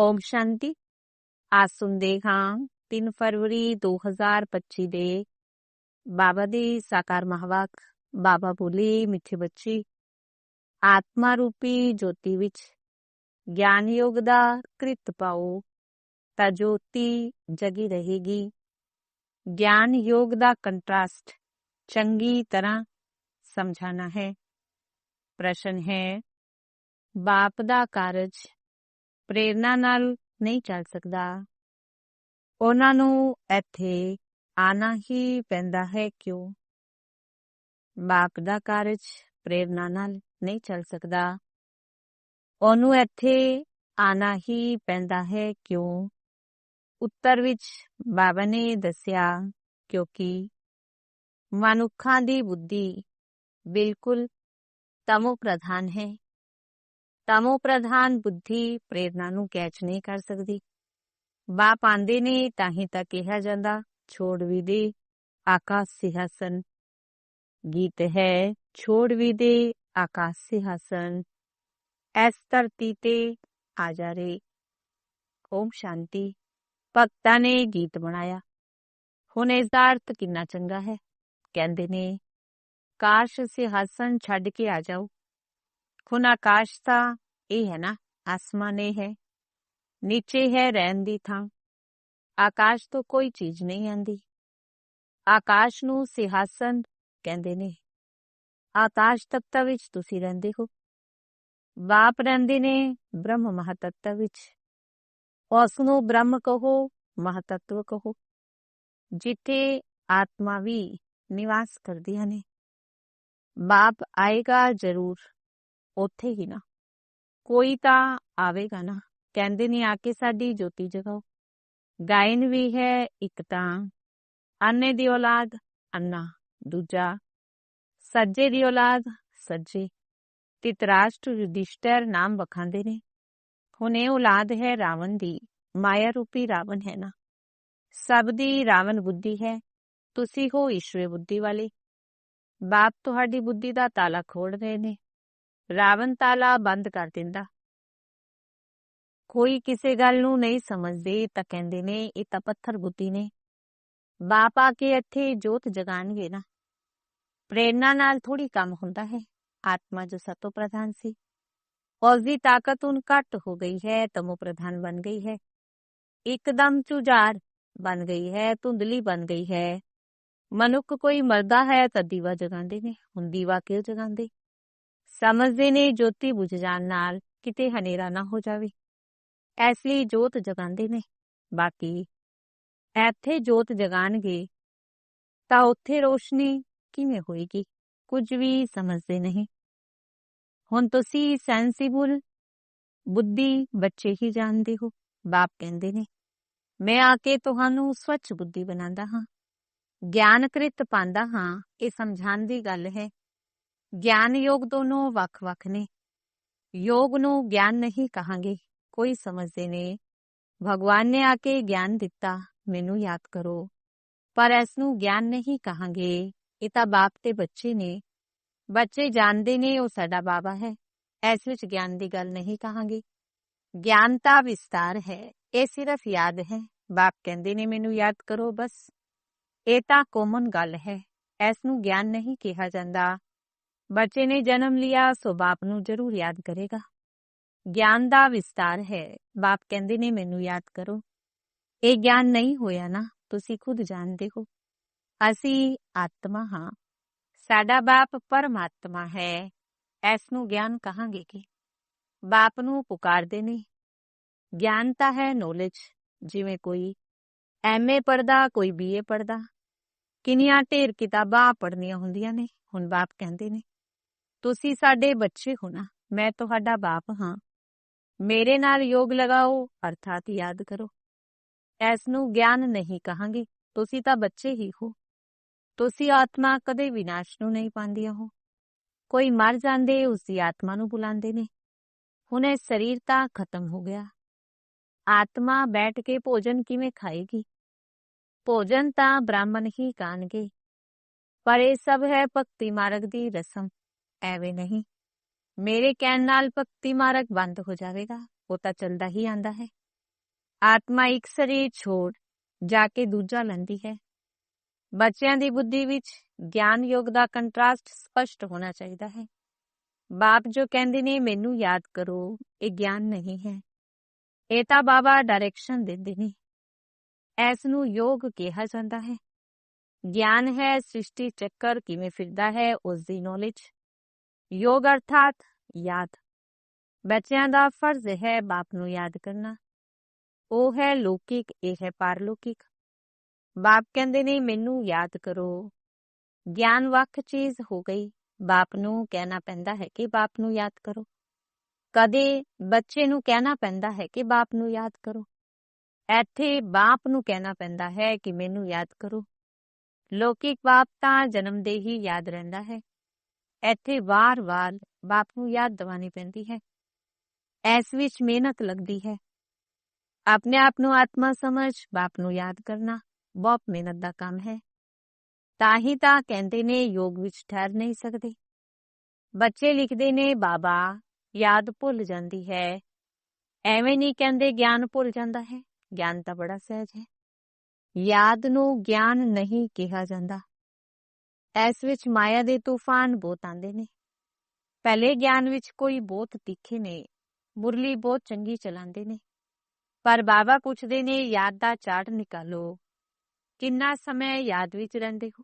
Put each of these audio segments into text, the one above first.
ਓਮ ਸ਼ਾਂਤੀ। ਅੱਜ ਸੁਣਦੇ ਹਾਂ 3 ਫਰਵਰੀ 2025 ਦੇ ਬਾਬਾ ਦੀ ਸਾਕਾਰ ਮਹਾਵਾਕ। ਬਾਬਾ ਬੋਲੇ, ਮਿੱਠੇ ਬੱਚੀ, ਆਤਮਾ ਰੂਪੀ ਜੋਤੀ ਵਿੱਚ ਗਿਆਨ ਯੋਗ ਦਾ ਕ੍ਰਿਤ ਪਾਓ ਤਾਂ ਜੋਤੀ ਜਗੀ ਰਹੇਗੀ। ਗਿਆਨ ਯੋਗ ਦਾ ਕੰਟਰਾਸਟ ਚੰਗੀ ਤਰ੍ਹਾਂ ਸਮਝਾਣਾ ਹੈ। ਪ੍ਰਸ਼ਨ ਹੈ, ਬਾਪ ਦਾ ਕਾਰਜ ਪ੍ਰੇਰਨਾ ਨਾਲ ਨਹੀਂ ਚੱਲ ਸਕਦਾ। ਉਹਨਾਂ ਨੂੰ ਇੱਥੇ ਆਣਾ ਹੀ ਪੈਂਦਾ ਹੈ। ਕਿਉਂ? ਬਾਪ ਦਾ ਕਾਰਜ ਪ੍ਰੇਰਨਾ ਨਾਲ ਨਹੀਂ ਚੱਲ ਸਕਦਾ। ਉਹਨੂੰ ਇੱਥੇ ਆਣਾ ਹੀ ਪੈਂਦਾ ਹੈ। ਕਿਉਂ? ਉੱਤਰ ਵਿੱਚ ਬਾਬਾ ਨੇ ਦੱਸਿਆ, ਕਿਉਂਕਿ ਮਨੁੱਖਾਂ ਦੀ ਬੁੱਧੀ ਬਿਲਕੁਲ ਤਮੋ ਪ੍ਰਧਾਨ ਹੈ। ਤਮੋ ਪ੍ਰਧਾਨ ਬੁੱਧੀ ਪ੍ਰੇਰਨਾ ਨੂੰ ਕੈਚ ਨਹੀਂ ਕਰ ਸਕਦੀ। ਬਾਪ ਆਂਦੇ ਨੇ ਤਾਂ ਹੀ ਤਾਂ ਕਿਹਾ ਜਾਂਦਾ, ਛੋੜ ਵੀ ਦੇ ਆਕਾਸ਼ ਸਿੰਘਾਸਨ। ਗੀਤ ਹੈ, ਛੋੜ ਵੀ ਦੇ ਆਕਾਸ਼ ਸਿੰਘਾਸਨ, ਇਸ ਧਰਤੀ ਤੇ ਆ ਜਾ ਰੇ। ਓਮ ਸ਼ਾਂਤੀ। ਭਗਤਾਂ ਨੇ ਗੀਤ ਬਣਾਇਆ। ਹੁਣ ਇਸ ਦਾ ਅਰਥ ਕਿੰਨਾ ਚੰਗਾ ਹੈ। ਕਹਿੰਦੇ ਨੇ, ਕਾਸ਼ ਸਿੰਘਾਸਨ ਛੱਡ ਕੇ ਆ ਜਾਓ। ਹੁਣ ਆਕਾਸ਼ ਤਾਂ ਇਹ ਹੈ ਨਾ, ਆਸਮਾਨ ਇਹ ਹੈ, ਨੀਚੇ ਹੈ ਰਹਿਣ ਦੀ ਥਾਂ। ਆਕਾਸ਼ ਤੋਂ ਕੋਈ ਚੀਜ਼ ਨਹੀਂ ਆਂਦੀ। ਆਕਾਸ਼ ਨੂੰ ਸਿੰਘਾਸਨ ਕਹਿੰਦੇ ਨੇ। ਆਕਾਸ਼ ਤੱਤ ਵਿੱਚ ਤੁਸੀਂ ਰਹਿੰਦੇ ਹੋ। ਬਾਪ ਰਹਿੰਦੇ ਨੇ ਬ੍ਰਹਮ ਮਹਾਤੱਤ ਵਿੱਚ। ਉਸ ਨੂੰ ਬ੍ਰਹਮ ਕਹੋ, ਮਹਾਤੱਤਵ ਕਹੋ, ਜਿੱਥੇ ਆਤਮਾ ਵੀ ਨਿਵਾਸ ਕਰਦੀਆਂ ਨੇ। ਬਾਪ ਆਏਗਾ ਜ਼ਰੂਰ, ਉੱਥੇ ਹੀ ਨਾ ਕੋਈ ਤਾਂ ਆਵੇਗਾ ਨਾ। ਕਹਿੰਦੇ ਨੇ, ਆ ਕੇ ਸਾਡੀ ਜੋਤੀ ਜਗਾਓ। ਗਾਇਨ ਵੀ ਹੈ ਇੱਕ ਤਾਂ, ਅੰਨੇ ਦੀ ਔਲਾਦ ਅੰਨਾ, ਦੂਜਾ ਸੱਜੇ ਦੀ ਔਲਾਦ ਸੱਜੇ। ਧਿਤਰਾਸ਼ਟਰ ਯੁਧਿਸ਼ਟਰ ਨਾਮ ਵਖਾਂਦੇ ਨੇ। ਹੁਣ ਇਹ ਔਲਾਦ ਹੈ ਰਾਵਣ ਦੀ। ਮਾਇਆ ਰੂਪੀ ਰਾਵਣ ਹੈ ਨਾ। ਸਭ ਦੀ ਰਾਵਣ ਬੁੱਧੀ ਹੈ। ਤੁਸੀਂ ਹੋ ਈਸ਼ਵਰੀ ਬੁੱਧੀ ਵਾਲੇ। ਬਾਪ ਤੁਹਾਡੀ ਬੁੱਧੀ ਦਾ ਤਾਲਾ ਖੋਲ ਰਹੇ ਨੇ। ਰਾਵਣ ਤਾਲਾ ਬੰਦ ਕਰ ਦਿੰਦਾ। ਕੋਈ ਕਿਸੇ ਗੱਲ ਨੂੰ ਨਹੀਂ ਸਮਝਦੇ ਤਾਂ ਕਹਿੰਦੇ ਨੇ ਇਹ ਤਾਂ ਪੱਥਰ ਬੁੱਧੀ ਨੇ। ਬਾਪ ਆ ਕੇ ਇੱਥੇ ਜੋਤ ਜਗਾਣਗੇ ਨਾ। ਪ੍ਰੇਰਨਾ ਨਾਲ ਥੋੜੀ ਕੰਮ ਹੁੰਦਾ ਹੈ। ਆਤਮਾ ਜੋ ਸਤੋ ਪ੍ਰਧਾਨ ਸੀ, ਉਸਦੀ ਤਾਕਤ ਹੁਣ ਘੱਟ ਹੋ ਗਈ ਹੈ, ਤਮੋ ਪ੍ਰਧਾਨ ਬਣ ਗਈ ਹੈ। ਇੱਕਦਮ ਝੁਝਾਰ ਬਣ ਗਈ ਹੈ, ਧੁੰਦਲੀ ਬਣ ਗਈ ਹੈ। ਮਨੁੱਖ ਕੋਈ ਮਰਦਾ ਹੈ ਤਾਂ ਦੀਵਾ ਜਗਾਉਂਦੇ ਨੇ। ਹੁਣ ਦੀਵਾ ਕਿਉਂ ਜਗਾਉਂਦੇ? ਸਮਝਦੇ ਨੇ ਜੋਤੀ ਬੁਝ ਜਾਣ ਨਾਲ ਕਿਤੇ ਹਨੇਰਾ ਨਾ ਹੋ ਜਾਵੇ, ਇਸ ਲਈ ਜੋਤ ਜਗਾਉਂਦੇ ਨੇ। ਬਾਕੀ ਇੱਥੇ ਜੋਤ ਜਗਾਣਗੇ ਤਾਂ ਉੱਥੇ ਰੋਸ਼ਨੀ ਕਿਵੇਂ ਹੋਏਗੀ? ਕੁਝ ਵੀ ਸਮਝਦੇ ਨਹੀਂ। ਹੁਣ ਤੁਸੀਂ ਸੈਂਸੀਬਲ ਬੁੱਧੀ ਬੱਚੇ ਹੀ ਜਾਣਦੇ ਹੋ। ਬਾਪ ਕਹਿੰਦੇ ਨੇ, ਮੈਂ ਆ ਕੇ ਤੁਹਾਨੂੰ ਸਵੱਛ ਬੁੱਧੀ ਬਣਾਉਂਦਾ ਹਾਂ, ਗਿਆਨਕ੍ਰਿਤ ਪਾਉਂਦਾ ਹਾਂ। ਇਹ ਸਮਝਾਉਣ ਦੀ ਗੱਲ ਹੈ। ਗਿਆਨ ਯੋਗ ਦੋਨੋਂ ਵੱਖ-ਵੱਖ ਨੇ। ਯੋਗ ਨੂੰ ਗਿਆਨ ਨਹੀਂ ਕਹਾਂਗੇ। ਕੋਈ ਸਮਝਦੇ ਨੇ ਭਗਵਾਨ ਨੇ ਆ ਕੇ ਗਿਆਨ ਦਿੱਤਾ, ਮੈਨੂੰ ਯਾਦ ਕਰੋ, ਪਰ ਇਸ ਨੂੰ ਗਿਆਨ ਨਹੀਂ ਕਹਾਂਗੇ। ਇਹ ਤਾਂ ਬਾਪ ਤੇ ਬੱਚੇ ਨੇ। ਬੱਚੇ ਜਾਣਦੇ ਨੇ ਉਹ ਸਾਡਾ ਬਾਬਾ ਹੈ। ਇਸ ਵਿੱਚ ਗਿਆਨ ਦੀ ਗੱਲ ਨਹੀਂ ਕਹਾਂਗੇ। ਗਿਆਨ ਤਾਂ ਵਿਸਤਾਰ ਹੈ। ਇਹ ਸਿਰਫ ਯਾਦ ਹੈ। ਬਾਪ ਕਹਿੰਦੇ ਨੇ ਮੈਨੂੰ ਯਾਦ ਕਰੋ, ਬਸ। ਇਹ ਤਾਂ ਕਾਮਨ ਗੱਲ ਹੈ। ਇਸ ਨੂੰ ਗਿਆਨ ਨਹੀਂ ਕਿਹਾ ਜਾਂਦਾ। ਬੱਚੇ ਨੇ ਜਨਮ ਲਿਆ ਸੋ ਬਾਪ ਨੂੰ ਜ਼ਰੂਰ ਯਾਦ ਕਰੇਗਾ। ਗਿਆਨ ਦਾ ਵਿਸਤਾਰ ਹੈ। ਬਾਪ ਕਹਿੰਦੇ ਨੇ ਮੈਨੂੰ ਯਾਦ ਕਰੋ। ਇਹ ਗਿਆਨ ਨਹੀਂ ਹੋਇਆ ਨਾ, ਤੁਸੀਂ ਖੁਦ ਜਾਣਦੇ ਹੋ। ਅਸੀਂ ਆਤਮਾ ਹਾਂ। ਸਾਡਾ ਬਾਪ ਪਰਮਾਤਮਾ ਹੈ। ਇਸ ਨੂੰ ਗਿਆਨ ਕਹਾਂਗੇ ਕਿ ਬਾਪ ਨੂੰ ਪੁਕਾਰਦੇ ਨੇ। ਗਿਆਨ ਤਾਂ ਹੈ ਨੌਲੇਜ। ਜਿਵੇਂ ਕੋਈ MA ਪੜ੍ਹਦਾ, ਕੋਈ BA ਪੜ੍ਹਦਾ, ਕਿੰਨੀਆਂ ਢੇਰ ਕਿਤਾਬਾਂ ਪੜ੍ਹਨੀਆਂ ਹੁੰਦੀਆਂ ਨੇ। ਹੁਣ ਬਾਪ ਕਹਿੰਦੇ ਨੇ, ਤੁਸੀਂ ਸਾਡੇ ਬੱਚੇ ਹੋ ਨਾ, ਮੈਂ ਤੁਹਾਡਾ ਬਾਪ ਹਾਂ। ਮੇਰੇ ਨਾਲ ਯੋਗ ਲਗਾਓ, ਅਰਥਾਤ ਯਾਦ ਕਰੋ। ਇਸ ਨੂੰ ਗਿਆਨ ਨਹੀਂ ਕਹਾਂਗੇ। ਤੁਸੀਂ ਤਾਂ ਬੱਚੇ ਹੀ ਹੋ। ਤੁਸੀਂ ਆਤਮਾ ਕਦੇ ਵਿਨਾਸ਼ ਨੂੰ ਨਹੀਂ ਪਾਉਂਦੀਆਂ ਹੋ। ਕੋਈ ਮਰ ਜਾਂਦੇ ਉਸਦੀ ਆਤਮਾ ਨੂੰ ਬੁਲਾਉਂਦੇ ਨੇ। ਹੁਣ ਇਹ ਸਰੀਰ ਤਾਂ ਖਤਮ ਹੋ ਗਿਆ। ਆਤਮਾ ਬੈਠ ਕੇ ਭੋਜਨ ਕਿਵੇਂ ਖਾਏਗੀ? ਭੋਜਨ ਤਾਂ ਬ੍ਰਾਹਮਣ ਹੀ ਖਾਣਗੇ। ਪਰ ਇਹ ਸਭ ਹੈ ਭਗਤੀ ਮਾਰਗ ਦੀ ਰਸਮ। ਐਵੇਂ ਨਹੀਂ ਮੇਰੇ ਕਹਿਣ ਨਾਲ ਭਗਤੀ ਮਾਰਗ ਬੰਦ ਹੋ ਜਾਵੇਗਾ। ਉਹ ਤਾਂ ਚੱਲਦਾ ਹੀ ਆਂਦਾ ਹੈ। ਆਤਮਾ ਇੱਕ ਸਰੀਰ ਛੋੜ ਜਾ ਕੇ ਦੂਜਾ ਲੈਂਦੀ ਹੈ। ਬੱਚਿਆਂ ਦੀ ਬੁੱਧੀ ਵਿੱਚ ਗਿਆਨ ਯੋਗ ਦਾ ਕੰਟਰਾਸਟ ਸਪਸ਼ਟ ਹੋਣਾ ਚਾਹੀਦਾ ਹੈ। ਬਾਪ ਜੋ ਕਹਿੰਦੇ ਨੇ ਮੈਨੂੰ ਯਾਦ ਕਰੋ, ਇਹ ਗਿਆਨ ਨਹੀਂ ਹੈ। ਇਹ ਤਾਂ ਬਾਬਾ ਡਾਇਰੈਕਸ਼ਨ ਦਿੰਦੇ ਨੇ। ਇਸ ਨੂੰ ਯੋਗ ਕਿਹਾ ਜਾਂਦਾ ਹੈ। ਗਿਆਨ ਹੈ ਸ੍ਰਿਸ਼ਟੀ ਚੱਕਰ ਕਿਵੇਂ ਫਿਰਦਾ ਹੈ, ਉਸ ਦੀ ਨੌਲੇਜ। ਯੋਗ ਅਰਥਾਤ ਯਾਦ। ਬੱਚਿਆਂ ਦਾ ਫਰਜ਼ ਹੈ ਬਾਪ ਨੂੰ ਯਾਦ ਕਰਨਾ। ਉਹ ਹੈ ਲੌਕਿਕ, ਇਹ ਹੈ ਪਾਰਲੌਕਿਕ। ਬਾਪ ਕਹਿੰਦੇ ਨੇ ਮੈਨੂੰ ਯਾਦ ਕਰੋ। ਗਿਆਨ ਵੱਖ ਚੀਜ਼ ਹੋ ਗਈ। ਬਾਪ ਨੂੰ ਕਹਿਣਾ ਪੈਂਦਾ ਹੈ ਕਿ ਬਾਪ ਨੂੰ ਯਾਦ ਕਰੋ। ਕਦੇ ਬੱਚੇ ਨੂੰ ਕਹਿਣਾ ਪੈਂਦਾ ਹੈ ਕਿ ਬਾਪ ਨੂੰ ਯਾਦ ਕਰੋ। ਇੱਥੇ ਬਾਪ ਨੂੰ ਕਹਿਣਾ ਪੈਂਦਾ ਹੈ ਕਿ ਮੈਨੂੰ ਯਾਦ ਕਰੋ। ਲੌਕਿਕ ਬਾਪ ਤਾਂ ਜਨਮ ਦੇ ਹੀ ਯਾਦ ਰਹਿੰਦਾ ਹੈ। ਇੱਥੇ ਵਾਰ-ਵਾਰ ਬਾਪ ਨੂੰ ਯਾਦ ਦਿਵਾਉਣੀ ਪੈਂਦੀ ਹੈ। ਇਸ ਵਿੱਚ ਮਿਹਨਤ ਲੱਗਦੀ ਹੈ। ਆਪਣੇ ਆਪ ਨੂੰ ਆਤਮਾ ਸਮਝ ਬਾਪ ਨੂੰ ਯਾਦ ਕਰਨਾ ਬਹੁਤ ਮਿਹਨਤ ਦਾ ਕੰਮ ਹੈ। ਤਾਂ ਹੀ ਤਾਂ ਕਹਿੰਦੇ ਨੇ ਯੋਗ ਵਿੱਚ ਠਹਿਰ ਨਹੀਂ ਸਕਦੇ। ਬੱਚੇ ਲਿਖਦੇ ਨੇ ਬਾਬਾ ਯਾਦ ਭੁੱਲ ਜਾਂਦੀ ਹੈ। ਐਵੇਂ ਨਹੀਂ ਕਹਿੰਦੇ ਗਿਆਨ ਭੁੱਲ ਜਾਂਦਾ ਹੈ। ਗਿਆਨ ਤਾਂ ਬੜਾ ਸਹਿਜ ਹੈ। ਯਾਦ ਨੂੰ ਗਿਆਨ ਨਹੀਂ ਕਿਹਾ ਜਾਂਦਾ। ਇਸ ਵਿੱਚ ਮਾਇਆ ਦੇ ਤੂਫਾਨ ਬਹੁਤ ਆਉਂਦੇ ਨੇ। ਪਹਿਲੇ ਗਿਆਨ ਵਿੱਚ ਕੋਈ ਬਹੁਤ ਤਿੱਖੇ ਨੇ, ਮੁਰਲੀ ਬਹੁਤ ਚੰਗੀ ਚਲਾਉਂਦੇ ਨੇ। ਪਰ ਬਾਬਾ ਪੁੱਛਦੇ ਨੇ ਯਾਦ ਦਾ ਚਾਰਟ ਨਿਕਾਲੋ, ਕਿੰਨਾ ਸਮੇਂ ਯਾਦ ਵਿੱਚ ਰਹਿੰਦੇ ਹੋ।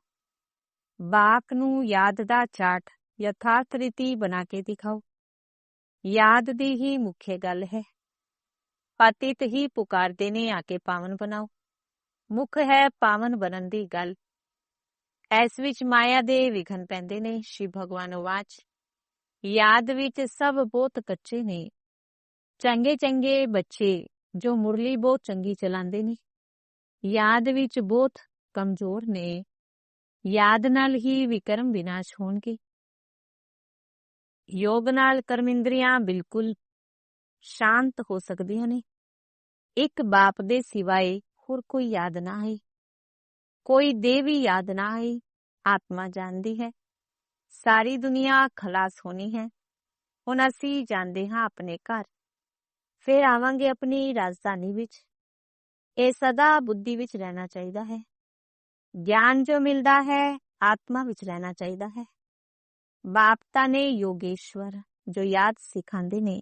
ਬਾਪ ਨੂੰ ਯਾਦ ਦਾ ਚਾਰਟ ਯਥਾਰਥ ਰੀਤੀ ਬਣਾ ਕੇ ਦਿਖਾਓ। ਯਾਦ ਦੀ ਹੀ ਮੁੱਖ ਗੱਲ ਹੈ। ਪਤਿਤ ਹੀ ਪੁਕਾਰਦੇ ਨੇ ਆ ਕੇ ਪਾਵਨ ਬਣਾਓ। ਮੁੱਖ ਹੈ ਪਾਵਨ ਬਣਨ ਦੀ ਗੱਲ। ਇਸ ਵਿੱਚ ਮਾਇਆ ਦੇ ਵਿਘਨ ਪੈਂਦੇ ਨੇ। ਸ਼ਿਵ ਭਗਵਾਨ ਵਾਚ ਯਾਦ ਵਿੱਚ ਸਭ ਬਹੁਤ ਕੱਚੇ ਨੇ। ਚੰਗੇ ਚੰਗੇ ਬੱਚੇ ਜੋ ਮੁਰਲੀ ਬਹੁਤ ਚੰਗੀ ਚਲਾਉਂਦੇ ਨੇ, ਯਾਦ ਵਿੱਚ ਬਹੁਤ ਕਮਜ਼ੋਰ ਨੇ। ਯਾਦ ਨਾਲ ਹੀ ਵਿਕਰਮ ਵਿਨਾਸ਼ ਹੋਣਗੇ। ਯੋਗ ਨਾਲ ਕਰਮਿੰਦਰੀਆਂ ਬਿਲਕੁਲ ਸ਼ਾਂਤ ਹੋ ਸਕਦੀਆਂ ਨੇ। ਇੱਕ ਬਾਪ ਦੇ ਸਿਵਾਏ ਹੋਰ ਕੋਈ ਯਾਦ ਨਾ ਆਏ, ਕੋਈ ਦੇਹ ਵੀ ਯਾਦ ਨਾ ਆਏ। ਆਤਮਾ ਜਾਣਦੀ ਹੈ ਸਾਰੀ ਦੁਨੀਆ ਖਲਾਸ ਹੋਣੀ ਹੈ। ਹੁਣ ਅਸੀਂ ਜਾਂਦੇ ਹਾਂ ਆਪਣੇ ਘਰ, ਫਿਰ ਆਵਾਂਗੇ ਆਪਣੀ ਰਾਜਧਾਨੀ ਵਿੱਚ। ਇਹ ਸਦਾ ਬੁੱਧੀ ਵਿੱਚ ਰਹਿਣਾ ਚਾਹੀਦਾ ਹੈ। ਗਿਆਨ ਜੋ ਮਿਲਦਾ ਹੈ ਆਤਮਾ ਵਿੱਚ ਰਹਿਣਾ ਚਾਹੀਦਾ ਹੈ। ਬਾਪਤਾ ਨੇ ਯੋਗੇਸ਼ਵਰ ਜੋ ਯਾਦ ਸਿਖਾਉਂਦੇ ਨੇ।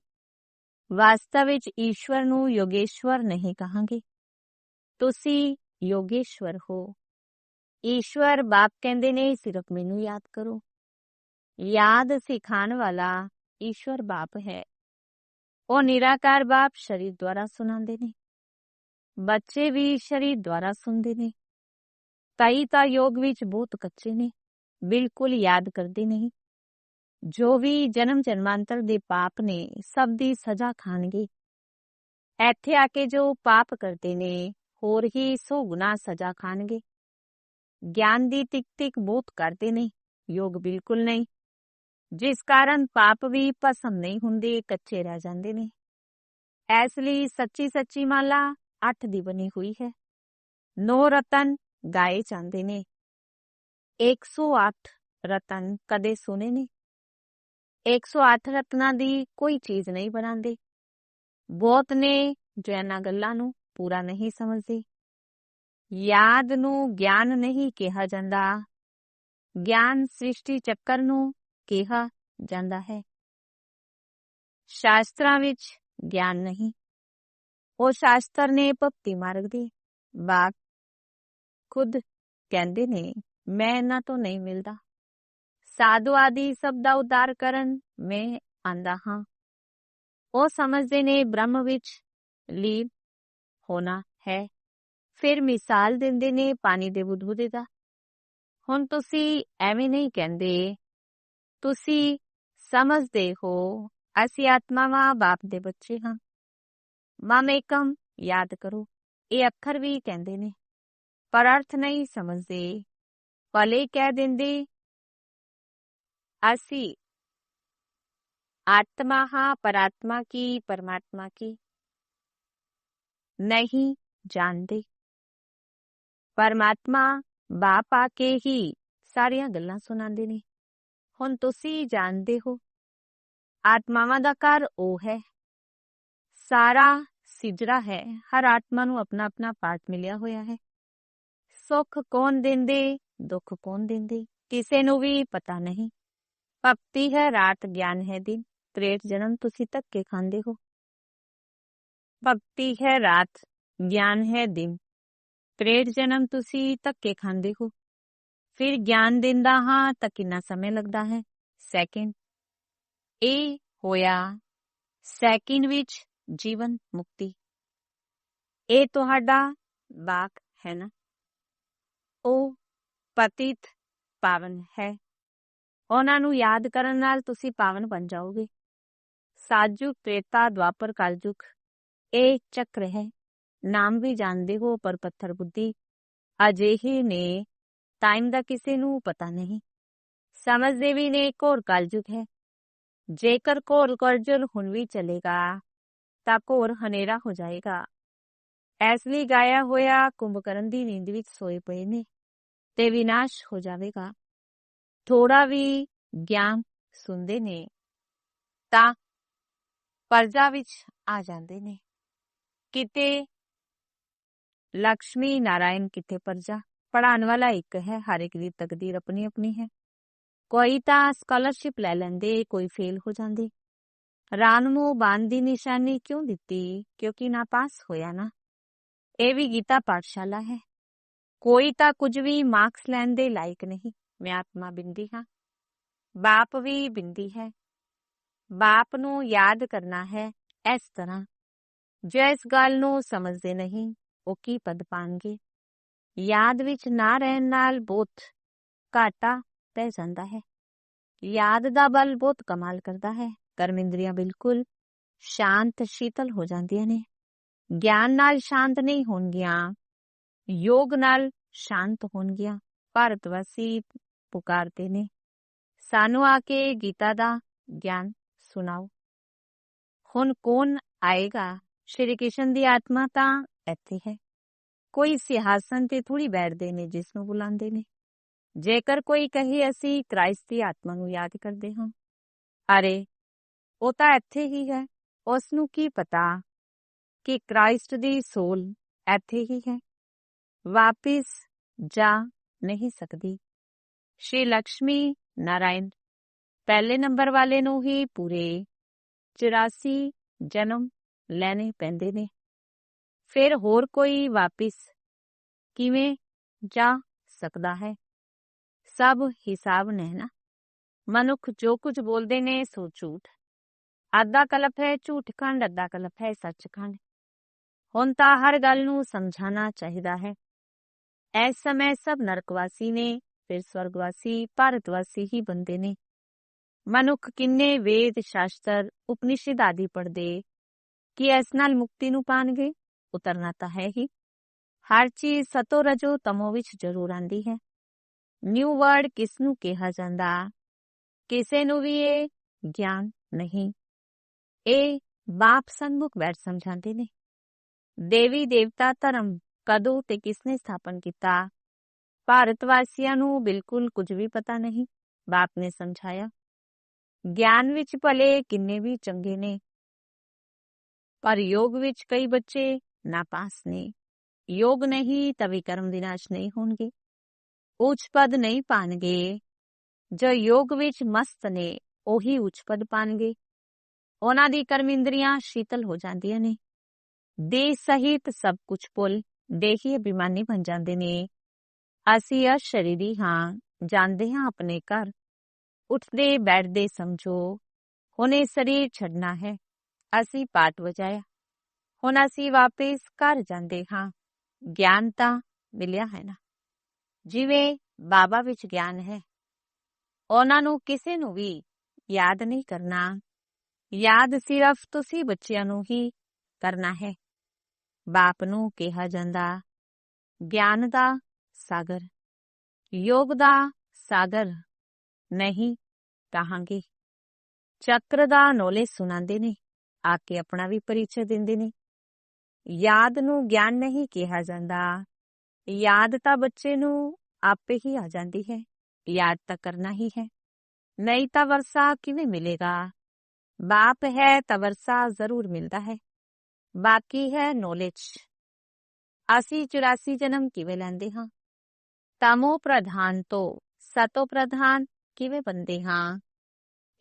ਵਾਸਤਵ ਵਿੱਚ ਈਸ਼ਵਰ ਨੂੰ ਯੋਗੇਸ਼ਵਰ ਨਹੀਂ ਕਹਾਂਗੇ, ਤੁਸੀਂ ਯੋਗੇਸ਼ਵਰ ਹੋ। ਈਸ਼ਵਰ ਬਾਪ ਕਹਿੰਦੇ ਨੇ ਸਿਰਫ ਮੈਨੂੰ ਯਾਦ ਕਰੋ। ਯਾਦ ਸਿਖਾਉਣ ਵਾਲਾ ਈਸ਼ਵਰ ਬਾਪ ਹੈ। ਉਹ ਨਿਰਾਕਾਰ ਬਾਪ ਸ਼ਰੀਰ ਦੁਆਰਾ ਸੁਣਾਉਂਦੇ ਨੇ। ਬੱਚੇ ਵੀ ਸ਼ਰੀਰ ਦੁਆਰਾ ਸੁਣਦੇ ਨੇ। ਕਈ ਤਾਂ ਯੋਗ ਵਿੱਚ ਬਹੁਤ ਕੱਚੇ ਨੇ, ਬਿਲਕੁਲ ਯਾਦ ਕਰਦੇ ਨਹੀਂ। ਜੋ ਵੀ ਜਨਮ ਜਨਮਾਂਤਰ ਦੇ ਪਾਪ ਨੇ ਸਭ ਦੀ ਸਜ਼ਾ ਖਾਣਗੇ। ਇੱਥੇ ਆ ਕੇ ਜੋ ਪਾਪ ਕਰਦੇ ਨੇ ਹੋਰ ਹੀ 100 ਗੁਣਾ ਸਜ਼ਾ ਖਾਣਗੇ। ਗਿਆਨ ਦੀ ਟਿਕ ਟਿਕ ਬਹੁਤ ਕਰਦੇ ਨੇ, ਯੋਗ ਬਿਲਕੁਲ ਨਹੀਂ। ਜਿਸ ਕਾਰਨ ਪਾਪ ਵੀ ਭਸਮ ਨਹੀਂ ਹੁੰਦੇ, ਕੱਚੇ ਰਹਿ ਜਾਂਦੇ ਨੇ। ਇਸ ਲਈ ਸੱਚੀ ਸੱਚੀ ਮਾਲਾ 8 ਦੀ ਬਣੀ ਹੋਈ ਹੈ। 9 ਰਤਨ ਗਾਏ ਜਾਂਦੇ ਨੇ। 108 ਰਤਨ ਕਦੇ ਸੁਣੇ ਨੇ। 108 ਰਤਨਾਂ ਦੀ ਕੋਈ ਚੀਜ਼ ਨਹੀਂ ਬਣਾਉਂਦੇ। ਬਹੁਤ ਨੇ ਜੋ ਇਹਨਾਂ ਗੱਲਾਂ ਨੂੰ ਪੂਰਾ ਨਹੀਂ ਸਮਝਦੇ। ਯਾਦ ਨੂੰ ਗਿਆਨ ਨਹੀਂ ਕਿਹਾ ਜਾਂਦਾ। ਗਿਆਨ ਸ੍ਰਿਸ਼ਟੀ ਚੱਕਰ ਨੂੰ ਕਿਹਾ ਜਾਂਦਾ ਹੈ। ਸ਼ਾਸਤਰਾਂ ਵਿੱਚ ਗਿਆਨ ਨਹੀਂ। ਉਹ ਸ਼ਾਸਤਰ ਨੇ ਭਗਤੀ ਮਾਰਗ ਦੇ। ਬਾਪ ਖੁਦ ਕਹਿੰਦੇ ਨੇ ਮੈਂ ਇਹਨਾਂ ਤੋਂ ਨਹੀਂ ਮਿਲਦਾ। ਸਾਧੂ ਆਦਿ ਸਭ ਦਾ ਉਦਾਰ ਕਰਨ ਮੈਂ ਆਂਦਾ ਹਾਂ। ਉਹ ਸਮਝਦੇ ਨੇ ਬ੍ਰਹਮ ਵਿੱਚ ਲੀਨ ਹੋਣਾ ਹੈ। ਫਿਰ ਮਿਸਾਲ ਦਿੰਦੇ ਨੇ ਪਾਣੀ ਦੇ ਬੁਦਬੁਦੇ ਦਾ। ਹੁਣ ਤੁਸੀਂ ਐਵੇਂ ਨਹੀਂ ਕਹਿੰਦੇ, ਤੁਸੀਂ ਸਮਝਦੇ ਹੋ ਅਸੀਂ ਆਤਮਾਵਾਂ ਬਾਪ ਦੇ ਬੱਚੇ ਹਾਂ। ਮਮ ਏਕਮ ਯਾਦ ਕਰੋ। ਇਹ ਅੱਖਰ ਵੀ ਕਹਿੰਦੇ ਨੇ ਪਰ ਅਰਥ ਨਹੀਂ ਸਮਝਦੇ। ਭਲੇ ਕਹਿ ਦਿੰਦੇ ਅਸੀਂ आत्मा हाँ परात्मा की परमात्मा की नहीं जानते। परमात्मा बाप आके ही सारिया गल्लां सुनांदे ने। हुण तुसी जानदे हो आत्मावां दा घर ओ है। सारा ਸਿਜਰਾ ਹੈ। ਹਰ ਆਤਮਾ ਨੂੰ ਆਪਣਾ ਆਪਣਾ ਪਾਰਟ ਮਿਲਿਆ ਹੋਇਆ ਹੈ। ਸੁੱਖ ਕੌਣ ਦਿੰਦੇ, ਦੁੱਖ ਕੌਣ ਦਿੰਦੇ, ਕਿਸੇ ਨੂੰ ਵੀ ਪਤਾ ਨਹੀਂ। ਭਗਤੀ ਹੈ ਰਾਤ, ਗਿਆਨ ਹੈ ਦਿਨ। ਤ੍ਰੇਤ ਜਨਮ ਤੁਸੀਂ ਧੱਕੇ ਖਾਂਦੇ ਹੋ। ਭਗਤੀ ਹੈ ਰਾਤ, ਗਿਆਨ ਹੈ ਦਿਨ। ਤ੍ਰੇਤ ਜਨਮ ਤੁਸੀਂ ਧੱਕੇ ਖਾਂਦੇ ਹੋ। ਫਿਰ ਗਿਆਨ ਦਿੰਦਾ ਹਾਂ ਤਾਂ ਕਿੰਨਾ ਸਮੇਂ ਲੱਗਦਾ ਹੈ? ਸੈਕਿੰਡ। ਇਹ ਹੋਇਆ ਸੈਕਿੰਡ ਵਿੱਚ ਜੀਵਨ ਮੁਕਤੀ। ਇਹ ਤੁਹਾਡਾ ਵਾਕ ਹੈ ਨਾ। ਉਹ ਪਤਿਤ ਪਾਵਨ ਹੈ। ਉਹਨਾਂ ਨੂੰ ਯਾਦ ਕਰਨ ਨਾਲ ਤੁਸੀਂ ਪਾਵਨ ਬਣ ਜਾਓਗੇ। ਸਾਜੁਗ, ਤ੍ਰੇਤਾ, ਦੁਆਪਰ, ਕਲਯੁਗ ਇਹ ਚੱਕਰ ਹੈ। ਨਾਮ ਵੀ ਜਾਣਦੇ ਹੋ ਪਰ ਪੱਥਰ ਬੁੱਧੀ ਅਜਿਹੇ ਨੇ, ਟਾਈਮ ਦਾ ਕਿਸੇ ਨੂੰ ਪਤਾ ਨਹੀਂ। ਸਮਝਦੇ ਵੀ ਨੇ ਘੋਰ ਕਲਯੁਗ ਹੈ। ਜੇਕਰ ਘੋਰ ਕਲਯੁਗ ਹੁਣ ਵੀ ਚਲੇਗਾ ਤਾਂ ਘੋਰ ਹਨੇਰਾ ਹੋ ਜਾਏਗਾ। ਇਸ ਲਈ ਗਾਇਆ ਹੋਇਆ ਕੁੰਭਕਰਨ ਦੀ ਨੀਂਦ ਵਿੱਚ ਸੋਏ ਪਏ ਨੇ ਤੇ ਵਿਨਾਸ਼ ਹੋ ਜਾਵੇਗਾ। ਥੋੜਾ ਵੀ ਗਿਆਨ ਸੁਣਦੇ ਨੇ ਤਾਂ ਪਰਜਾ ਵਿੱਚ ਆ ਜਾਂਦੇ ਨੇ। ਕਿਤੇ ਲక్ష్ਮੀ ਨਾਰਾਇਣ, ਕਿਤੇ ਪਰਜਾ। ਪੜ੍ਹਾਉਣ ਵਾਲਾ ਇੱਕ ਹੈ, ਹਰ ਇੱਕ ਦੀ ਤਕਦੀਰ ਆਪਣੀ ਆਪਣੀ ਹੈ। ਕੋਈ ਤਾਂ ਸਕਾਲਰਸ਼ਿਪ ਲੈ ਲੈਂਦੇ, ਕੋਈ ਫੇਲ ਹੋ ਜਾਂਦੇ। ਰਾਨ ਨੂੰ ਬਾਣ ਦੀ ਨਿਸ਼ਾਨੀ ਕਿਉਂ ਦਿੱਤੀ? ਕਿਉਂਕਿ ਨਾ ਪਾਸ ਹੋਇਆ ਨਾ। ਇਹ ਵੀ ਗੀਤਾ ਪਾਠਸ਼ਾਲਾ ਹੈ। ਕੋਈ ਤਾਂ ਕੁਝ ਵੀ ਮਾਰਕਸ ਲੈਣ ਦੇ ਲਾਇਕ ਨਹੀਂ। ਮੈਂ ਆਤਮਾ ਬਿੰਦੀ ਹਾਂ, ਬਾਪ ਵੀ ਬਿੰਦੀ ਹੈ। ਬਾਪ ਨੂੰ ਯਾਦ ਕਰਨਾ ਹੈ ਇਸ ਤਰ੍ਹਾਂ। ਜੋ ਇਸ ਗੱਲ ਨੂੰ ਸਮਝਦੇ ਨਹੀਂ ਉਹ ਕੀ ਪਦ ਪਾਣਗੇ। ਯਾਦ ਵਿੱਚ ਨਾ ਰਹਿਣ ਨਾਲ ਬਹੁਤ ਘਾਟਾ ਪੈ ਜਾਂਦਾ ਹੈ। ਯਾਦ ਦਾ ਬਲ ਬਹੁਤ ਕਮਾਲ ਕਰਦਾ ਹੈ। ਕਰਮ ਇੰਦਰੀਆਂ ਬਿਲਕੁਲ ਸ਼ਾਂਤ ਸ਼ੀਤਲ ਹੋ ਜਾਂਦੀਆਂ ਨੇ। ਗਿਆਨ ਨਾਲ ਸ਼ਾਂਤ ਨਹੀਂ ਹੋਣਗੀਆਂ, ਯੋਗ ਨਾਲ ਸ਼ਾਂਤ ਹੋਣਗੀਆਂ। ਭਾਰਤ ਵਾਸੀ ਪੁਕਾਰਦੇ ਨੇ, ਸਾਨੂੰ ਆ ਕੇ ਗੀਤਾ ਦਾ ਗਿਆਨ ਸੁਣਾਓ। ਹੁਣ ਕੌਣ ਆਏਗਾ? ਸ਼੍ਰੀ ਕ੍ਰਿਸ਼ਨ ਦੀ ਆਤਮਾ ਤਾਂ ਇੱਥੇ ਹੈ। ਕੋਈ ਸਿਆਸਨ ਤੇ ਥੋੜੀ ਬੈਠਦੇ ਨੇ ਜਿਸ ਨੂੰ ਬੁਲਾਉਂਦੇ ਨੇ। ਜੇਕਰ ਕੋਈ ਕਹੇ ਅਸੀਂ ਕ੍ਰਾਈਸਟ ਦੀ ਆਤਮਾ ਨੂੰ ਯਾਦ ਕਰਦੇ ਹਾਂ, ਅਰੇ ਉਹ ਤਾਂ ਇੱਥੇ ਹੀ ਹੈ। ਉਸ ਨੂੰ ਕੀ ਪਤਾ ਕਿ ਕ੍ਰਾਈਸਟ ਦੀ ਸੋਲ ਇੱਥੇ ਹੀ ਹੈ, ਵਾਪਿਸ ਜਾ ਨਹੀਂ ਸਕਦੀ। ਸ਼੍ਰੀ ਲక్ష్ਮੀ ਨਾਰਾਇਣ ਪਹਿਲੇ ਨੰਬਰ ਵਾਲੇ ਨੂੰ ਹੀ ਪੂਰੇ 84 ਜਨਮ ਲੈਣੇ ਪੈਂਦੇ ਨੇ। ਫਿਰ ਹੋਰ ਕੋਈ ਵਾਪਿਸ ਕਿਵੇਂ ਜਾ ਸਕਦਾ ਹੈ? ਸਭ ਹਿਸਾਬ ਨੇ ਨਾ। ਮਨੁੱਖ ਜੋ ਕੁਝ ਬੋਲਦੇ ਨੇ ਸੋ ਝੂਠ। ਅੱਧਾ ਕਲਪ ਹੈ ਝੂਠ ਖੰਡ, ਅੱਧਾ ਕਲਪ ਹੈ ਸੱਚਖੰਡ। ਹੁਣ ਤਾਂ ਹਰ ਗੱਲ ਨੂੰ ਸਮਝਾਣਾ ਚਾਹੀਦਾ ਹੈ। ਇਸ ਸਮੇਂ ਸਭ ਨਰਕਵਾਸੀ ਨੇ, ਫਿਰ ਸਵਰਗਵਾਸੀ ਭਾਰਤ ਵਾਸੀ ਹੀ ਬੰਦੇ ਨੇ। ਮਨੁੱਖ ਕਿੰਨੇ ਵੇਦ ਸ਼ਾਸਤਰ ਉਪਨਿਸ਼ਦ ਆਦਿ ਪੜ੍ਹਦੇ ਕਿ ਇਸ ਨਾਲ ਮੁਕਤੀ ਨੂੰ ਪਾਣਗੇ? ਉਤਰਨਾ ਤਾਂ ਹੈ ਹੀ। ਹਰ ਚੀਜ਼ ਸਤੋ ਰਜੋ ਤਮੋ ਵਿੱਚ ਜ਼ਰੂਰ ਆਂਦੀ ਹੈ। ਨਿਊ ਵਰਡ ਕਿਸ ਨੂੰ ਕਿਹਾ ਜਾਂਦਾ? ਕਿਸੇ ਨੂੰ ਵੀ ਇਹ ਗਿਆਨ ਨਹੀਂ। ਇਹ ਬਾਪ ਸਨਮੁਖ ਬੈਠ ਸਮਝਾਉਂਦੇ ਨੇ। ਦੇਵੀ ਦੇਵਤਾ ਧਰਮ ਕਦੋਂ ਤੇ ਕਿਸਨੇ ਸਥਾਪਨ ਕੀਤਾ? ਭਾਰਤ ਵਾਸੀਆਂ ਨੂੰ ਬਿਲਕੁਲ ਕੁਝ ਵੀ ਪਤਾ ਨਹੀਂ। ਬਾਪ ਨੇ ਸਮਝਾਇਆ। ਗਿਆਨ ਵਿੱਚ ਭਲੇ ਕਿੰਨੇ ਵੀ ਚੰਗੇ ਨੇ, ਪਰ ਯੋਗ ਵਿੱਚ ਕਈ ਬੱਚੇ ਨਾਪਾਸ ਨੇ। ਯੋਗ ਨਹੀਂ ਤਾਂ ਵਿਕਰਮ ਵਿਨਾਸ਼ ਨਹੀਂ ਹੋਣਗੇ, ਉੱਚ ਪਦ ਨਹੀਂ ਪਾਣਗੇ। ਜੋ ਯੋਗ ਵਿੱਚ ਮਸਤ ਨੇ ਉਹੀ ਉੱਚ ਪਦ ਪਾਣਗੇ। ਉਹਨਾਂ ਦੀ ਕਰਮ ਇੰਦਰੀਆਂ ਸ਼ੀਤਲ ਹੋ ਜਾਂਦੀਆਂ ਨੇ। ਦੇਹ ਸਹਿਤ ਸਭ ਕੁਝ ਭੁੱਲ ਦੇਹੀ ਅਭਿਮਾਨੀ ਬਣ ਜਾਂਦੇ ਨੇ। ਅਸੀਂ ਅਸ਼ਰੀਰੀ ਹਾਂ, ਜਾਂਦੇ ਹਾਂ ਆਪਣੇ ਘਰ। ਉੱਠਦੇ ਬੈਠਦੇ ਸਮਝੋ ਹੁਣ ਇਹ ਸਰੀਰ ਛੱਡਣਾ ਹੈ। ਅਸੀਂ ਪਾਠ ਵਜਾਇਆ, ਹੁਣ ਅਸੀਂ ਵਾਪਿਸ ਘਰ ਜਾਂਦੇ ਹਾਂ। ਗਿਆਨ ਤਾਂ ਮਿਲਿਆ ਹੈ ਨਾ। ਜਿਵੇਂ ਬਾਬਾ ਵਿੱਚ ਗਿਆਨ ਹੈ, ਉਹਨਾਂ ਨੂੰ ਕਿਸੇ ਨੂੰ ਵੀ ਯਾਦ ਨਹੀਂ ਕਰਨਾ। ਯਾਦ ਸਿਰਫ ਤੁਸੀਂ ਬੱਚਿਆਂ ਨੂੰ ਹੀ ਕਰਨਾ ਹੈ। ਬਾਪ ਨੂੰ ਕਿਹਾ ਜਾਂਦਾ ਗਿਆਨ ਦਾ ਸਾਗਰ, ਯੋਗ ਦਾ ਸਾਗਰ ਨਹੀਂ ਕਹਾਂਗੇ। ਚੱਕਰ ਦਾ ਨੌਲੇਜ ਸੁਣਾਉਂਦੇ ਨੇ, ਆ ਕੇ ਆਪਣਾ ਵੀ ਪਰਿਚੈ ਦਿੰਦੇ ਨੇ। ਯਾਦ ਨੂੰ ਗਿਆਨ ਨਹੀਂ ਕਿਹਾ ਜਾਂਦਾ। ਯਾਦ ਤਾਂ ਬੱਚੇ ਨੂੰ ਆਪੇ ਹੀ ਆ ਜਾਂਦੀ ਹੈ। ਯਾਦ ਤਾਂ ਕਰਨਾ ਹੀ ਹੈ, ਨਹੀਂ ਤਾਂ ਵਰਸਾ ਕਿਵੇਂ ਮਿਲੇਗਾ? ਬਾਪ ਹੈ ਤਾਂ ਵਰਸਾ ਜ਼ਰੂਰ ਮਿਲਦਾ ਹੈ। ਬਾਕੀ ਹੈ ਨੌਲੇਜ। ਅਸੀਂ 84 ਜਨਮ ਕਿਵੇਂ ਲੈਂਦੇ ਹਾਂ? ਤਮੋ ਪ੍ਰਧਾਨ ਤੋਂ ਸਤੋ ਪ੍ਰਧਾਨ ਕਿਵੇਂ ਬਣਦੇ ਹਾਂ?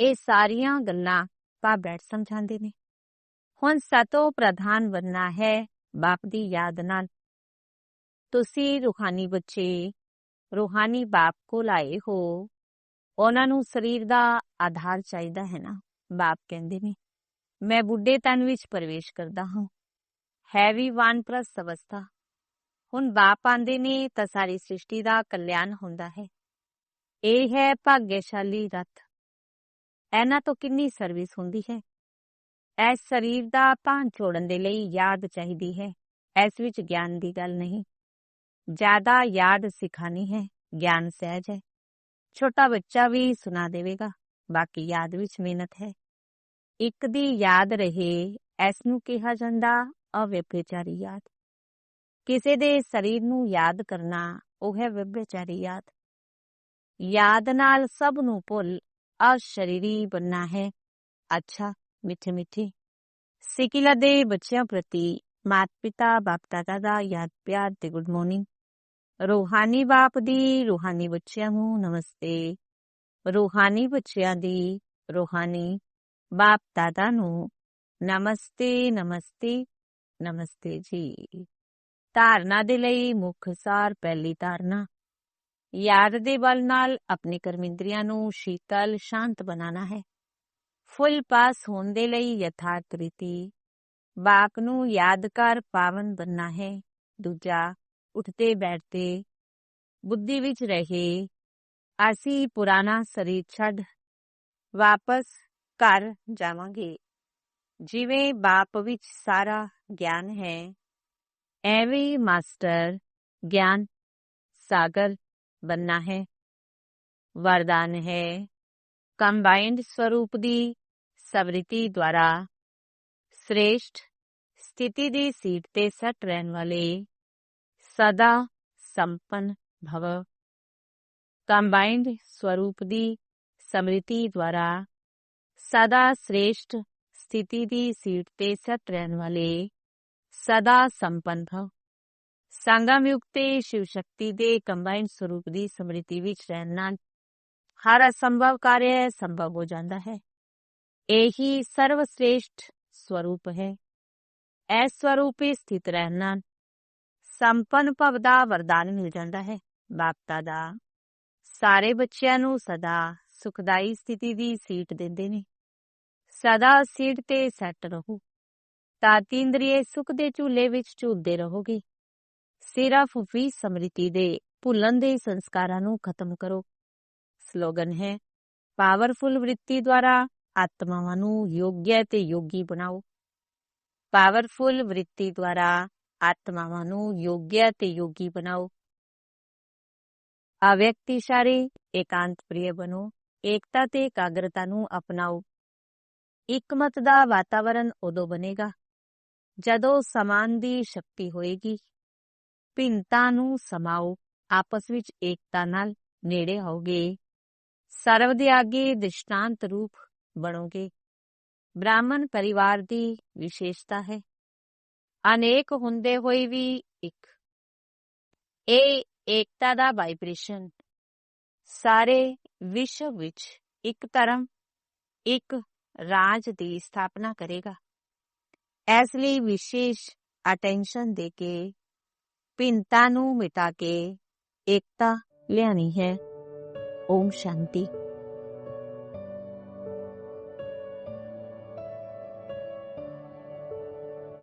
ਇਹ ਸਾਰੀਆਂ ਗੱਲਾਂ ਬਾਪ ਬੈਠ ਸਮਝਾਉਂਦੇ ਨੇ। ਹੁਣ ਸਤੋ ਪ੍ਰਧਾਨ ਬਣਨਾ ਹੈ ਬਾਪ ਦੀ ਯਾਦ ਨਾਲ। ਤੁਸੀਂ ਰੂਹਾਨੀ ਬੱਚੇ ਰੂਹਾਨੀ ਬਾਪ ਕੋਲ ਆਏ ਹੋ, ਉਹਨਾਂ ਨੂੰ ਸਰੀਰ ਦਾ ਆਧਾਰ ਚਾਹੀਦਾ ਹੈ ਨਾ। ਬਾਪ ਕਹਿੰਦੇ ਨੇ ਮੈਂ ਬੁੱਢੇ ਤਨ ਵਿੱਚ ਪ੍ਰਵੇਸ਼ ਕਰਦਾ ਹਾਂ, ਹੈ ਵੀ ਵਾਨਪ੍ਰਸਥ ਅਵਸਥਾ। ਹੁਣ ਬਾਪ ਆਂਦੇ ਨੇ ਤਾਂ ਸਾਰੀ ਸ੍ਰਿਸ਼ਟੀ ਦਾ ਕਲਿਆਣ ਹੁੰਦਾ ਹੈ। ਇਹ ਹੈ ਭਾਗਿਆਸ਼ਾਲੀ ਰਥ। ਇਹਨਾਂ ਤੋਂ ਕਿੰਨੀ ਸਰਵਿਸ ਹੁੰਦੀ ਹੈ। ਇਸ ਸਰੀਰ ਦਾ ਭਾਨ ਛੋੜਨ ਦੇ ਲਈ ਯਾਦ ਚਾਹੀਦੀ ਹੈ। ਇਸ ਵਿੱਚ ਗਿਆਨ ਦੀ ਗੱਲ ਨਹੀਂ। ਜ਼ਿਆਦਾ ਯਾਦ ਸਿਖਾਣੀ ਹੈ, ਗਿਆਨ ਸਹਿਜ ਹੈ। ਛੋਟਾ ਬੱਚਾ ਵੀ ਸੁਣਾ ਦੇਵੇਗਾ, ਬਾਕੀ ਯਾਦ ਵਿੱਚ ਮਿਹਨਤ ਹੈ। ਇੱਕ ਦੀ ਯਾਦ ਰਹੇ, ਇਸ ਨੂੰ ਕਿਹਾ ਜਾਂਦਾ ਅਵਿਅਭਿਚਾਰੀ ਯਾਦ। ਕਿਸੇ ਦੇ ਸਰੀਰ ਨੂੰ ਯਾਦ ਕਰਨਾ ਉਹ ਹੈ ਵਿਅਭਿਚਾਰੀ ਯਾਦ। ਯਾਦ ਨਾਲ ਸਭ ਨੂੰ ਭੁੱਲ ਅਸ਼ਰੀਰੀ ਬਣਨਾ ਹੈ। ਅੱਛਾ, ਮਿੱਠੇ ਮਿੱਠੇ ਸਿੱਕਿਲਾ ਦੇ ਬੱਚਿਆਂ ਪ੍ਰਤੀ ਮਾਤਾ ਪਿਤਾ ਬਾਪ ਦਾਦਾ ਦਾ ਯਾਦ ਪਿਆਰ ਤੇ ਗੁੱਡ ਮਾਰਨਿੰਗ। ਰੂਹਾਨੀ ਬਾਪ ਦੀ ਰੂਹਾਨੀ ਬੱਚਿਆਂ ਨੂੰ ਨਮਸਤੇ। ਰੂਹਾਨੀ ਬੱਚਿਆਂ ਦੀ ਰੂਹਾਨੀ ਬਾਪ ਦਾਦਾ ਨੂੰ ਨਮਸਤੇ ਨਮਸਤੇ ਨਮਸਤੇ ਜੀ। ਧਾਰਨਾ ਦੇ ਲਈ ਮੁੱਖ ਸਾਰ। ਪਹਿਲੀ ਧਾਰਨਾ, ਯਾਦ ਦੇ ਬਲ ਨਾਲ ਆਪਣੇ ਕਰਮਿੰਦਰੀਆਂ ਨੂੰ ਸ਼ੀਤਲ ਸ਼ਾਂਤ ਬਣਾਉਣਾ ਹੈ। ਫੁੱਲ ਪਾਸ ਹੋਣ ਦੇ ਲਈ ਯਥਾਰਥ ਰੀਤੀ ਬਾਪ ਨੂੰ ਯਾਦ ਕਰ ਪਾਵਨ ਬਣਨਾ ਹੈ। ਦੂਜਾ, ਉੱਠਦੇ ਬੈਠਦੇ ਬੁੱਧੀ ਵਿੱਚ ਰਹੇ ਅਸੀਂ ਪੁਰਾਣਾ ਸਰੀਰ ਛੱਡ ਵਾਪਸ ਘਰ ਜਾਵਾਂਗੇ। ਜਿਵੇਂ ਬਾਪ ਵਿੱਚ ਸਾਰਾ ਗਿਆਨ ਹੈ, ਐਵੇਂ ਮਾਸਟਰ ਗਿਆਨ ਸਾਗਰ ਬਣਨਾ ਹੈ। ਵਰਦਾਨ ਹੈ ਕੰਬਾਈਨਡ ਸਰੂਪ ਦੀ ਸਮ੍ਰਿਤੀ ਦੁਆਰਾ ਸ੍ਰੇਸ਼ਟ ਸਥਿਤੀ ਦੀ ਸੀਟ ਤੇ ਸੱਟ ਰਹਿਣ ਵਾਲੇ ਸਦਾ ਸੰਪੰਨ ਭਵ। ਕੰਬਾਈਨਡ ਸਰੂਪ ਦੀ ਸਮ੍ਰਿਤੀ ਦੁਆਰਾ ਸਦਾ ਸ੍ਰੇਸ਼ਟ ਸਥਿਤੀ ਦੀ ਸੀਟ ਤੇ ਸੱਟ ਰਹਿਣ ਵਾਲੇ ਸਦਾ ਸੰਪੰਨ ਭਵ। ਸੰਗਮ ਯੁਗ ਤੇ ਸ਼ਿਵ ਸ਼ਕਤੀ ਦੇ ਕੰਬਾਈਨਡ ਸਰੂਪ ਦੀ ਸਮ੍ਰਿਤੀ ਵਿੱਚ ਰਹਿਣ ਨਾਲ ਹਰ ਅਸੰਭਵ ਕਾਰਜ ਸੰਭਵ ਹੋ ਜਾਂਦਾ ਹੈ। ਇਹੀ ਸਰਵਸ਼੍ਰੇਸ਼ਟ ਸਵਰੂਪ ਹੈ। ਇਸ ਸਵਰੂਪ ਵਿੱਚ ਸਥਿਤ ਰਹਿਣ ਨਾਲ ਸੰਪੰਨ ਭਵ ਦਾ ਵਰਦਾਨ ਮਿਲ ਜਾਂਦਾ ਹੈ। ਬਾਪ ਦਾਦਾ ਸਾਰੇ ਬੱਚਿਆਂ ਨੂੰ ਸਦਾ ਸੁਖਦਾਈ ਸਥਿਤੀ ਦੀ ਸੀਟ ਦਿੰਦੇ ਨੇ। ਸਦਾ ਸੀਟ ਤੇ ਸੈੱਟ ਰਹੋ ਤਾਂ ਤੀਂਦਰੀਏ ਸੁਖ ਦੇ ਝੂਲੇ ਵਿੱਚ ਝੂਲਦੇ ਰਹੋਗੇ। ਸਿਰਫ ਵੀ ਸਮ੍ਰਿਤੀ ਦੇ ਭੁੱਲਣ ਦੇ ਸੰਸਕਾਰਾਂ ਨੂੰ ਖਤਮ ਕਰੋ। ਸਲੋਗਨ ਹੈ ਪਾਵਰਫੁਲ ਵ੍ਰਿਤੀ ਦੁਆਰਾ ਆਤਮਾਵਾਂ ਨੂੰ ਯੋਗਿਆ ਤੇ ਯੋਗੀ ਬਣਾਓ। ਪਾਵਰਫੁਲ ਵ੍ਰਿਤੀ ਦੁਆਰਾ ਆਤਮਾਵਾਂ ਨੂੰ ਯੋਗਿਆ ਤੇ ਯੋਗੀ ਬਣਾਓ। ਅਵਿਅਕਤੀਸ਼ਾਲੀ ਏਕਾਂਤ ਪ੍ਰਿਯ ਬਣੋ। ਏਕਤਾ ਤੇ ਇਕਾਗਰਤਾ ਨੂੰ ਅਪਣਾਓ। ਇੱਕ ਮਤ ਦਾ ਵਾਤਾਵਰਨ ਉਦੋਂ ਬਣੇਗਾ ਜਦੋਂ ਸਮਾਨ ਦੀ ਸ਼ਕਤੀ ਹੋਏਗੀ। ਭਿੰਨਤਾ ਨੂੰ ਸਮਾਓ, ਆਪਸ ਵਿੱਚ ਏਕਤਾ ਨਾਲ ਨੇੜੇ ਆਓਗੇ। ਸਰਵ ਦੇ ਆਗੇ ਦ੍ਰਿਸ਼ਟਾਂਤ ਰੂਪ ਬਣੋਗੇ। ਬ੍ਰਾਹਮਣ ਪਰਿਵਾਰ ਦੀ ਵਿਸ਼ੇਸ਼ਤਾ ਹੈ ਅਨੇਕ ਹੁੰਦੇ ਹੋਏ ਵੀ ਇੱਕ। ਇਹ ਏਕਤਾ ਦਾ ਵਾਈਬ੍ਰੇਸ਼ਨ ਸਾਰੇ ਵਿਸ਼ਵ ਵਿੱਚ ਇੱਕ ਧਰਮ ਇੱਕ ਰਾਜ ਦੀ ਸਥਾਪਨਾ ਕਰੇਗਾ। ਇਸ ਲਈ ਵਿਸ਼ੇਸ਼ ਅਟੈਂਸ਼ਨ ਦੇ ਕੇ ਭਿੰਨਤਾ ਨੂੰ ਮਿਟਾ ਕੇ ਏਕਤਾ ਲਿਆਣੀ ਹੈ। ਓਮ ਸ਼ਾਂਤੀ।